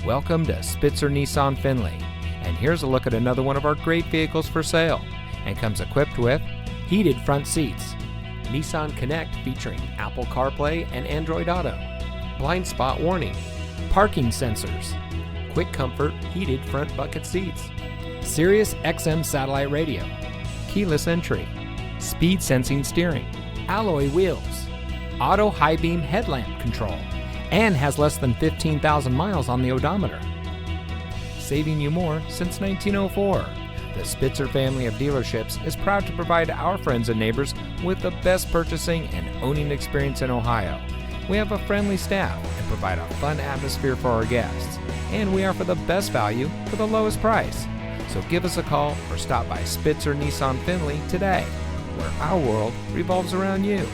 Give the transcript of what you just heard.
Welcome to Spitzer Nissan Findlay, and here's a look at another one of our great vehicles for sale, and comes equipped with heated front seats, Nissan Connect featuring Apple CarPlay and Android Auto, blind spot warning, parking sensors, quick comfort heated front bucket seats, Sirius XM satellite radio, keyless entry, speed sensing steering, alloy wheels, auto high beam headlamp control, and has less than 15,000 miles on the odometer. Saving you more since 1904. The Spitzer family of dealerships is proud to provide our friends and neighbors with the best purchasing and owning experience in Ohio. We have a friendly staff and provide a fun atmosphere for our guests, and we offer the best value for the lowest price. So give us a call or stop by Spitzer Nissan Findlay today, where our world revolves around you.